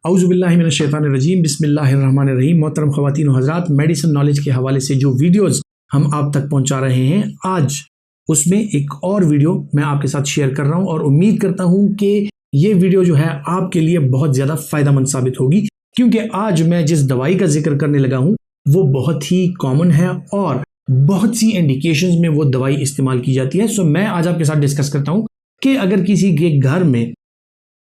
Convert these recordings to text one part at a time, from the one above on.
औज़ुबिल्लाहि मिनश्शैतानिर्रजीम बिस्मिल्लाहिर्रहमानिर्रहीम। मोहतरम ख़वातीन व हज़रात, मेडिसिन नॉलेज के हवाले से जो वीडियोज़ हम आप तक पहुंचा रहे हैं, आज उसमें एक और वीडियो मैं आपके साथ शेयर कर रहा हूं और उम्मीद करता हूं कि ये वीडियो जो है आपके लिए बहुत ज़्यादा फ़ायदेमंद साबित होगी, क्योंकि आज मैं जिस दवाई का जिक्र करने लगा हूं वो बहुत ही कॉमन है और बहुत सी इंडिकेशंस में वो दवाई इस्तेमाल की जाती है। सो मैं आज आपके साथ डिस्कस करता हूँ कि अगर किसी के घर में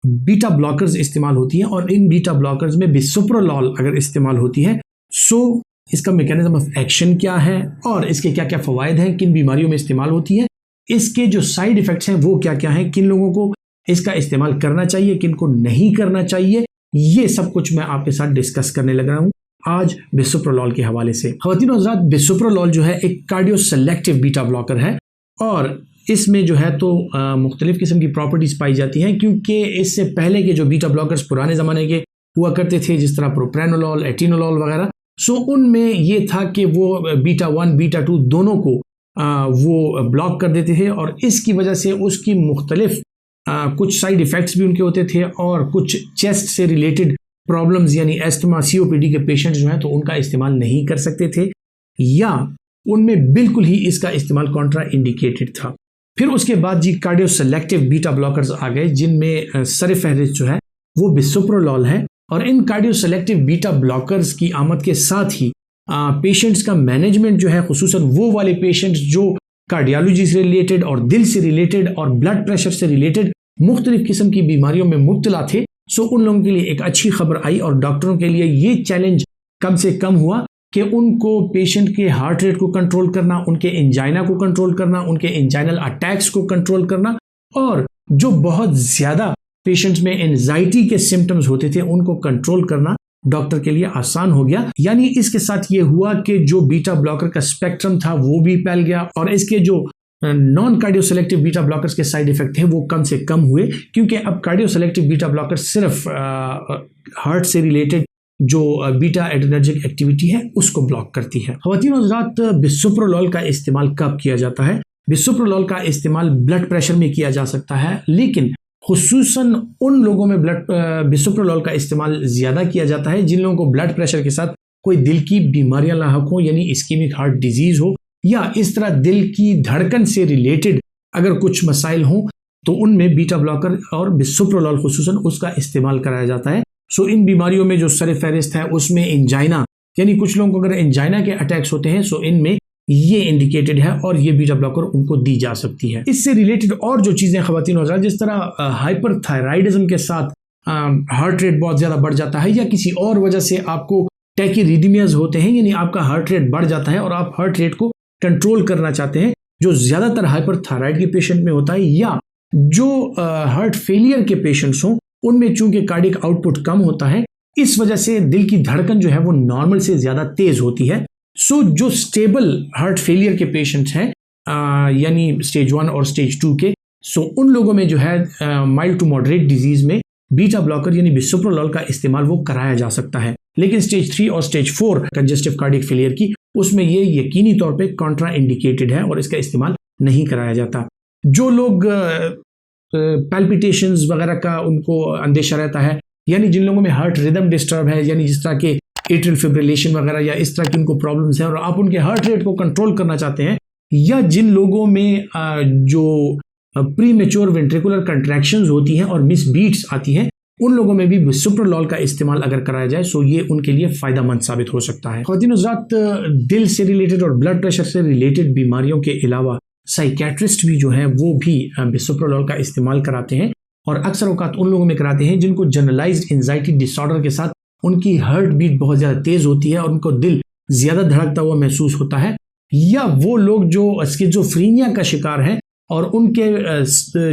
बीटा ब्लॉकर्स इस्तेमाल होती हैं और इन बीटा ब्लॉकर्स में बिसोप्रोलॉल अगर इस्तेमाल होती है, सो इसका मैकेनिज्म ऑफ एक्शन क्या है और इसके क्या क्या फ़वाइद हैं, किन बीमारियों में इस्तेमाल होती है, इसके जो साइड इफ़ेक्ट्स हैं वो क्या क्या हैं, किन लोगों को इसका इस्तेमाल करना चाहिए, किन को नहीं करना चाहिए, ये सब कुछ मैं आपके साथ डिस्कस करने लग रहा हूँ आज बिसोप्रोलॉल के हवाले से। ख़वातीन और हज़रात, बिसोप्रोलॉल जो है एक कार्डियो सेलेक्टिव बीटा ब्लॉकर है और इसमें जो है तो मुख्तलिफ़ किस्म की प्रॉपर्टीज़ पाई जाती हैं, क्योंकि इससे पहले के जो बीटा ब्लॉकर्स पुराने ज़माने के हुआ करते थे, जिस तरह प्रोप्रेनोलॉल, एटिनोलॉल वगैरह, सो उनमें ये था कि वो बीटा 1 बीटा 2 दोनों को वो ब्लॉक कर देते थे और इसकी वजह से उसकी मुख्तलिफ कुछ साइड इफ़ेक्ट्स भी उनके होते थे और कुछ चेस्ट से रिलेटेड प्रॉब्लम्स यानी एस्थमा, COPD के पेशेंट्स जो हैं तो उनका इस्तेमाल नहीं कर सकते थे या उनमें बिल्कुल ही इसका इस्तेमाल कॉन्ट्रा इंडिकेटेड था। फिर उसके बाद जी कार्डियो सेलेक्टिव बीटा ब्लॉकर्स आ गए, जिनमें सर-ए-फ़हरिस्त जो है वो बिसोप्रोलॉल है और इन कार्डियो सेलेक्टिव बीटा ब्लॉकर्स की आमद के साथ ही पेशेंट्स का मैनेजमेंट जो है, खुसूसन वो वाले पेशेंट्स जो कार्डियोलॉजी से रिलेटेड और दिल से रिलेटेड और ब्लड प्रेशर से रिलेटेड मुख्तलिफ किस्म की बीमारियों में मुब्तला थे, सो उन लोगों के लिए एक अच्छी खबर आई और डॉक्टरों के लिए ये चैलेंज कम से कम हुआ कि उनको पेशेंट के हार्ट रेट को कंट्रोल करना, उनके एंजाइना को कंट्रोल करना, उनके एंजाइनल अटैक्स को कंट्रोल करना और जो बहुत ज़्यादा पेशेंट्स में एंजाइटी के सिम्टम्स होते थे उनको कंट्रोल करना डॉक्टर के लिए आसान हो गया। यानी इसके साथ ये हुआ कि जो बीटा ब्लॉकर का स्पेक्ट्रम था वो भी फैल गया और इसके जो non cardio selective beta blockers के साइड इफेक्ट थे वो कम से कम हुए, क्योंकि अब कार्डियो सेलेक्टिव बीटा ब्लॉकर सिर्फ हार्ट से रिलेटेड जो बीटा एड्रेनर्जिक एक्टिविटी है उसको ब्लॉक करती है। ख़वातीन और हज़रात, बिसोप्रोलॉल का इस्तेमाल कब किया जाता है? बिसोप्रोलॉल का इस्तेमाल ब्लड प्रेशर में किया जा सकता है, लेकिन खुसूसन उन लोगों में बिसोप्रोलॉल का इस्तेमाल ज़्यादा किया जाता है जिन लोगों को ब्लड प्रेशर के साथ कोई दिल की बीमारियां लाहक हो, यानी इस्कीमिक हार्ट डिजीज़ हो या इस तरह दिल की धड़कन से रिलेटेड अगर कुछ मसाइल हों तो उनमें बीटा ब्लॉकर और बिसोप्रोलॉल खुसूसन उसका इस्तेमाल कराया जाता है। सो इन बीमारियों में जो सर-ए-फ़हरिस्त है उसमें एंजाइना, यानी कुछ लोगों को अगर एंजाइना के अटैक्स होते हैं सो इनमें ये इंडिकेटेड है और ये बीटा ब्लॉकर उनको दी जा सकती है। इससे रिलेटेड और जो चीज़ें ख़वातीन और जिस तरह हाइपरथायराइडिज्म के साथ हार्ट रेट बहुत ज़्यादा बढ़ जाता है या किसी और वजह से आपको टैकीरिदमियाज होते हैं, यानी आपका हार्ट रेट बढ़ जाता है और आप हार्ट रेट को कंट्रोल करना चाहते हैं, जो ज़्यादातर हाइपरथायराइड के पेशेंट में होता है, या जो हार्ट फेलियर के पेशेंट्स हों उनमें चूंकि कार्डियक आउटपुट कम होता है, इस वजह से दिल की धड़कन जो है वो नॉर्मल से ज़्यादा तेज़ होती है। सो जो स्टेबल हार्ट फेलियर के पेशेंट्स हैं यानी स्टेज 1 और स्टेज 2 के, सो उन लोगों में जो है माइल्ड टू मॉडरेट डिजीज़ में बीटा ब्लॉकर यानी बिसोप्रोलॉल का इस्तेमाल वो कराया जा सकता है, लेकिन स्टेज 3 और स्टेज 4 कंजेस्टिव कार्डियक फेलियर की उसमें ये यकीनी तौर पे कॉन्ट्रा इंडिकेटेड है और इसका इस्तेमाल नहीं कराया जाता। जो लोग पैल्पिटेशंस वगैरह का उनको अंदेशा रहता है, यानी जिन लोगों में हार्ट रिदम डिस्टर्ब है, यानी जिस तरह के एट्रियल फिब्रिलेशन वगैरह या इस तरह की उनको प्रॉब्लम्स हैं और आप उनके हार्ट रेट को कंट्रोल करना चाहते हैं, या जिन लोगों में जो प्री मैच्योर वेंट्रिकुलर कंट्रैक्शंस होती हैं और मिस बीट्स आती हैं, उन लोगों में भी बिसोप्रोलॉल का इस्तेमाल अगर कराया जाए सो ये उनके लिए फ़ायदेमंद साबित हो सकता है। ख़वातीन और हज़रात, दिल से रिलेटेड और ब्लड प्रेशर से रिलेटेड बीमारियों के अलावा साइकेट्रिस्ट भी जो हैं वो भी बिसोप्रोलॉल का इस्तेमाल कराते हैं और अक्सर औक़ात उन लोगों में कराते हैं जिनको जनरलाइज्ड एंजाइटी डिसऑर्डर के साथ उनकी हार्ट बीट बहुत ज़्यादा तेज़ होती है और उनको दिल ज़्यादा धड़कता हुआ महसूस होता है, या वो लोग जो स्किज़ोफ्रेनिया का शिकार हैं और उनके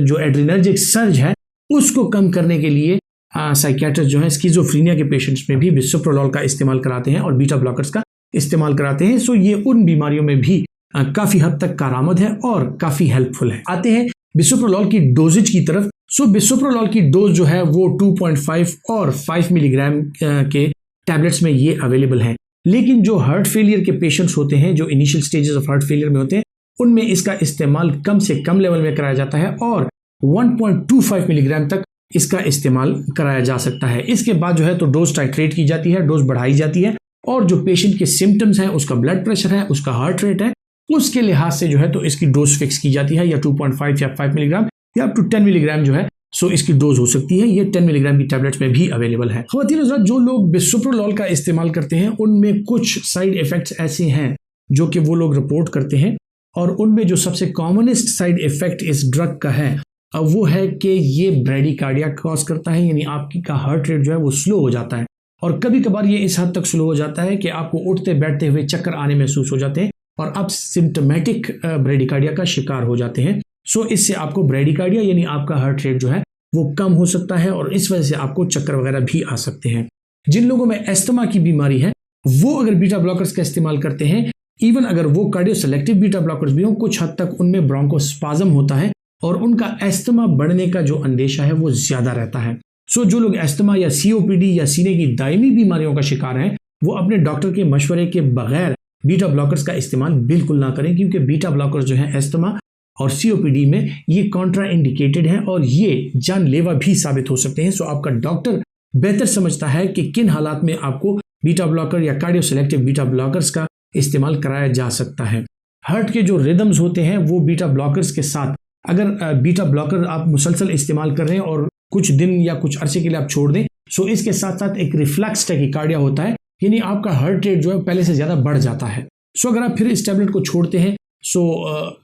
जो एड्रेनर्जिक सर्ज है उसको कम करने के लिए साइकियाट्रिस्ट जो है स्किज़ोफ्रेनिया के पेशेंट्स में भी बिसोप्रोलॉल का इस्तेमाल कराते हैं और बीटा ब्लॉकर्स का इस्तेमाल कराते हैं। सो ये उन बीमारियों में भी काफ़ी हद तक कारआमद है और काफ़ी हेल्पफुल है। आते हैं बिसोप्रोलॉल की डोजेज की तरफ। सो बिसोप्रोलॉल की डोज जो है वो 2.5 और 5 मिलीग्राम के टैबलेट्स में ये अवेलेबल हैं, लेकिन जो हार्ट फेलियर के पेशेंट्स होते हैं, जो initial stages of heart failure में होते हैं, उनमें इसका इस्तेमाल कम से कम लेवल में कराया जाता है और 1.25 मिलीग्राम तक इसका इस्तेमाल कराया जा सकता है। इसके बाद जो है तो डोज टाइट्रेट की जाती है, डोज बढ़ाई जाती है, और जो पेशेंट के सिम्टम्स हैं, उसका ब्लड प्रेशर है, उसका हार्ट रेट है, उसके लिहाज से जो है तो इसकी डोज फिक्स की जाती है, या 2.5 या 5 मिलीग्राम या अप टू 10 मिलीग्राम जो है सो इसकी डोज हो सकती है। ये 10 मिलीग्राम की टैबलेट्स में भी अवेलेबल है। ख़वातीन हज़रात, जो लोग बिसोप्रोलॉल का इस्तेमाल करते हैं उनमें कुछ साइड इफेक्ट्स ऐसे हैं जो कि वो लोग रिपोर्ट करते हैं, और उनमें जो सबसे कॉमनेस्ट साइड इफेक्ट इस ड्रग का है वो है कि ये ब्रेडिकार्डिया कॉज करता है, यानी आपकी का हार्ट रेट जो है वो स्लो हो जाता है, और कभी कभार ये इस हद तक स्लो हो जाता है कि आपको उठते बैठते हुए चक्कर आने महसूस हो जाते हैं और आप सिम्टोमेटिक ब्रेडिकार्डिया का शिकार हो जाते हैं। सो इससे आपको ब्रेडिकार्डिया यानी आपका हार्ट रेट जो है वो कम हो सकता है, और इस वजह से आपको चक्कर वगैरह भी आ सकते हैं। जिन लोगों में एस्थमा की बीमारी है वो अगर बीटा ब्लॉकर्स का इस्तेमाल करते हैं, इवन अगर वो कार्डियो सेलेक्टिव बीटा ब्लॉकर्स भी हों, कुछ हद तक उनमें ब्रोंकोस्पाज्म होता है और उनका एस्थमा बढ़ने का जो अंदेशा है वो ज्यादा रहता है। सो जो लोग एस्थमा या सीओपीडी या सीने की दायमी बीमारियों का शिकार हैं वो अपने डॉक्टर के मशवरे के बगैर बीटा ब्लॉकर्स का इस्तेमाल बिल्कुल ना करें, क्योंकि बीटा ब्लॉकर्स जो है एस्थमा और सीओपीडी में ये कॉन्ट्रा इंडिकेटेड हैं और ये जानलेवा भी साबित हो सकते हैं। सो आपका डॉक्टर बेहतर समझता है कि किन हालात में आपको बीटा ब्लॉकर या कार्डियो सेलेक्टिव बीटा ब्लॉकर्स का इस्तेमाल कराया जा सकता है। हार्ट के जो रिदम्स होते हैं वो बीटा ब्लॉकर्स के साथ, अगर बीटा ब्लॉकर आप मुसलसल इस्तेमाल कर रहे हैं और कुछ दिन या कुछ अरसे के लिए आप छोड़ दें, सो इसके साथ साथ एक रिफ्लेक्स टैकीकार्डिया होता है, यानी आपका हार्ट रेट जो है पहले से ज्यादा बढ़ जाता है। सो अगर आप फिर इस टैबलेट को छोड़ते हैं सो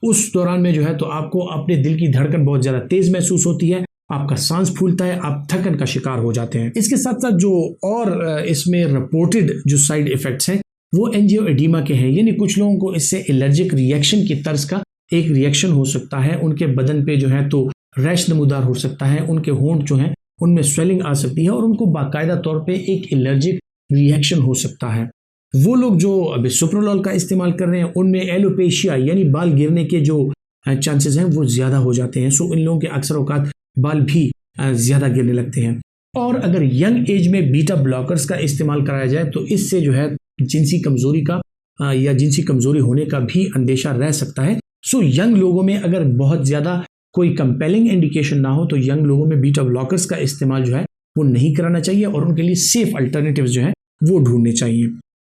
उस दौरान में जो है तो आपको अपने दिल की धड़कन बहुत ज्यादा तेज महसूस होती है, आपका सांस फूलता है, आप थकन का शिकार हो जाते हैं। इसके साथ साथ जो और इसमें रिपोर्टेड जो साइड इफेक्ट्स हैं वो एंजियोएडिमा के हैं, यानी कुछ लोगों को इससे एलर्जिक रिएक्शन की तर्ज का एक रिएक्शन हो सकता है, उनके बदन पे जो है तो रैश नमूदार हो सकता है, उनके होंठ जो हैं उनमें स्वेलिंग आ सकती है और उनको बाकायदा तौर पे एक एलर्जिक रिएक्शन हो सकता है। वो लोग जो बिसोप्रोलॉल का इस्तेमाल कर रहे हैं उनमें एलोपेशिया यानी बाल गिरने के जो चांसेस हैं वो ज्यादा हो जाते हैं। सो इन लोगों के अक्सर औकात बाल भी ज्यादा गिरने लगते हैं। और अगर यंग एज में बीटा ब्लॉकर्स का इस्तेमाल कराया जाए तो इससे जो है जिनसी कमजोरी का या जिनसी कमजोरी होने का भी अंदेशा रह सकता है। सो यंग लोगों में अगर बहुत ज्यादा कोई कंपेलिंग इंडिकेशन ना हो तो यंग लोगों में बीटा ब्लॉकर्स का इस्तेमाल जो है वो नहीं कराना चाहिए और उनके लिए सेफ अल्टरनेटिव्स जो है वो ढूंढने चाहिए।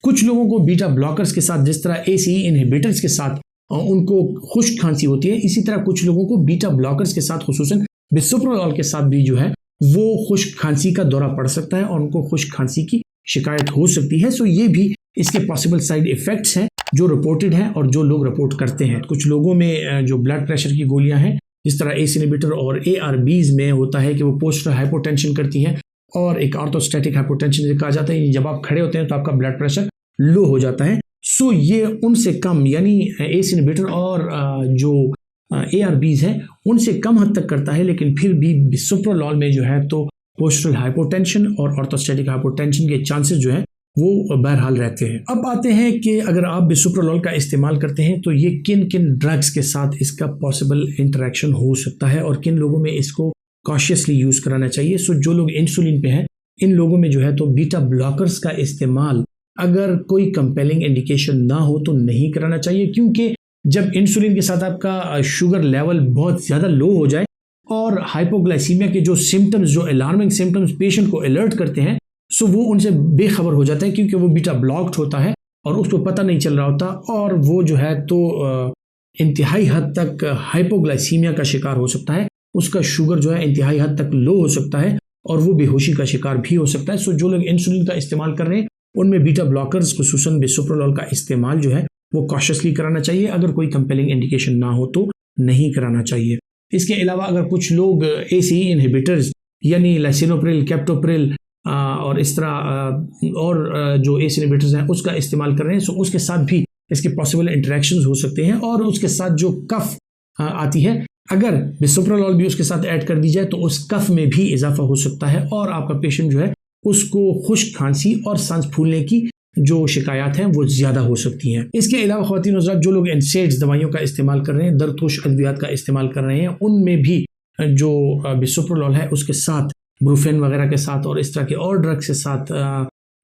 कुछ लोगों को बीटा ब्लॉकर्स के साथ, जिस तरह एसीई इनहिबिटर्स के साथ उनको खुश्क खांसी होती है, इसी तरह कुछ लोगों को बीटा ब्लॉकर्स के साथ खुसूसन बिसोप्रोलॉल के साथ भी जो है वो खुश्क खांसी का दौरा पड़ सकता है और उनको खुश्क खांसी की शिकायत हो सकती है। सो ये भी इसके पॉसिबल साइड इफेक्ट्स हैं जो रिपोर्टेड हैं और जो लोग रिपोर्ट करते हैं। कुछ लोगों में जो ब्लड प्रेशर की गोलियां हैं, जिस तरह एस इनहिबिटर और एआरबीज में होता है कि वो पोस्टर हाइपोटेंशन करती हैं, और एक ऑर्थोस्टैटिक हाइपोटेंशन कहा जाता है, जब आप खड़े होते हैं तो आपका ब्लड प्रेशर लो हो जाता है। सो ये उनसे कम, यानी एस इनहिबिटर और जो एआरबीज हैं उनसे कम हद तक करता है, लेकिन फिर भी बिसोप्रोलॉल में जो है तो पोस्टरल हाइपोटेंशन और ऑर्थोस्टैटिक हाइपोटेंशन के चांसेस जो है वो बहरहाल रहते हैं। अब आते हैं कि अगर आप बिसोप्रोलॉल का इस्तेमाल करते हैं तो ये किन किन ड्रग्स के साथ इसका पॉसिबल इंटरेक्शन हो सकता है और किन लोगों में इसको कॉशियसली यूज कराना चाहिए। सो जो लोग इंसुलिन पे हैं इन लोगों में जो है तो बीटा ब्लॉकर्स का इस्तेमाल अगर कोई कंपेलिंग इंडिकेशन ना हो तो नहीं कराना चाहिए, क्योंकि जब इंसुलिन के साथ आपका शुगर लेवल बहुत ज्यादा लो हो जाए और हाइपोग्लाइसीमिया के जो सिम्टम्स, जो अलार्मिंग सिम्टम्स पेशेंट को अलर्ट करते हैं, सो वो उनसे बेखबर हो जाता है क्योंकि वो बीटा ब्लॉक्ड होता है और उसको पता नहीं चल रहा होता, और वो जो है तो इंतहाई हद तक हाइपोग्लाइसीमिया का शिकार हो सकता है, उसका शुगर जो है इंतहाई हद तक लो हो सकता है और वो बेहोशी का शिकार भी हो सकता है। सो जो लोग इंसुलिन का इस्तेमाल कर रहे हैं उनमें बीटा ब्लॉकर्स खुसूसन बिसोप्रोलॉल का इस्तेमाल जो है वो कॉशियसली कराना चाहिए, अगर कोई कंपेलिंग इंडिकेशन ना हो तो नहीं कराना चाहिए। इसके अलावा अगर कुछ लोग एसीई इनहिबिटर्स यानी लाइसिनोप्रिल, कैप्टोप्रिल और इस तरह और जो एस इनहिबिटर्स हैं उसका इस्तेमाल कर रहे हैं, सो उसके साथ भी इसके पॉसिबल इंटरेक्शंस हो सकते हैं, और उसके साथ जो कफ आती है अगर बिसोप्रोलॉल भी उसके साथ ऐड कर दी जाए तो उस कफ में भी इजाफा हो सकता है और आपका पेशेंट जो है उसको खुश्क खांसी और सांस फूलने की जो शिकायत हैं वो ज्यादा हो सकती हैं। इसके अलावा ख्वातीन हज़रात जो लोग एनसेड्स दवाइयों का इस्तेमाल कर रहे हैं, दर्दोश अद्वियात का इस्तेमाल कर रहे हैं, उनमें भी जो बिसोप्रोलॉल है उसके साथ ब्रूफेन वगैरह के साथ और इस तरह के और ड्रग्स के साथ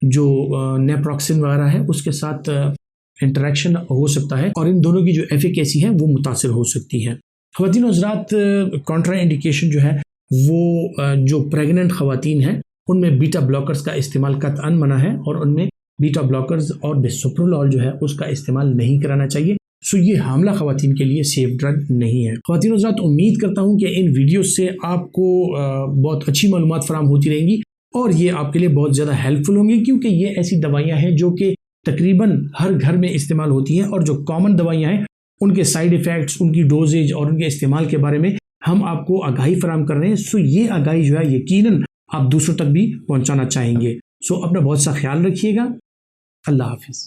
जो नेप्रोक्सिन वगैरह है उसके साथ इंटरेक्शन हो सकता है और इन दोनों की जो एफिकेसी है वो मुतासिर हो सकती है। ख्वातीन हज़रात कॉन्ट्रा इंडिकेशन जो है वो जो प्रेग्नेंट खवातीन हैं उनमें बीटा ब्लॉकर्स का इस्तेमाल कतअन मना है और उनमें बीटा ब्लॉकर्स और बिसोप्रोलॉल जो है उसका इस्तेमाल नहीं कराना चाहिए। सो ये हामला खवातीन के लिए सेफ ड्रग नहीं है। खवातीन हज़रात, उम्मीद करता हूँ कि इन वीडियो से आपको बहुत अच्छी मालूमात फराहम होती रहेंगी और ये आपके लिए बहुत ज़्यादा हेल्पफुल होंगी, क्योंकि ये ऐसी दवाइयाँ हैं जो कि तकरीबन हर घर में इस्तेमाल होती हैं और जो कॉमन दवाइयाँ हैं उनके साइड इफ़ेक्ट्स, उनकी डोजेज और उनके इस्तेमाल के बारे में हम आपको आगाही फराहम कर रहे हैं। सो ये आगाही जो है यकीनन आप दूसरों तक भी पहुँचाना चाहेंगे। सो अपना बहुत सा ख्याल रखिएगा। अल्लाह हाफिज़।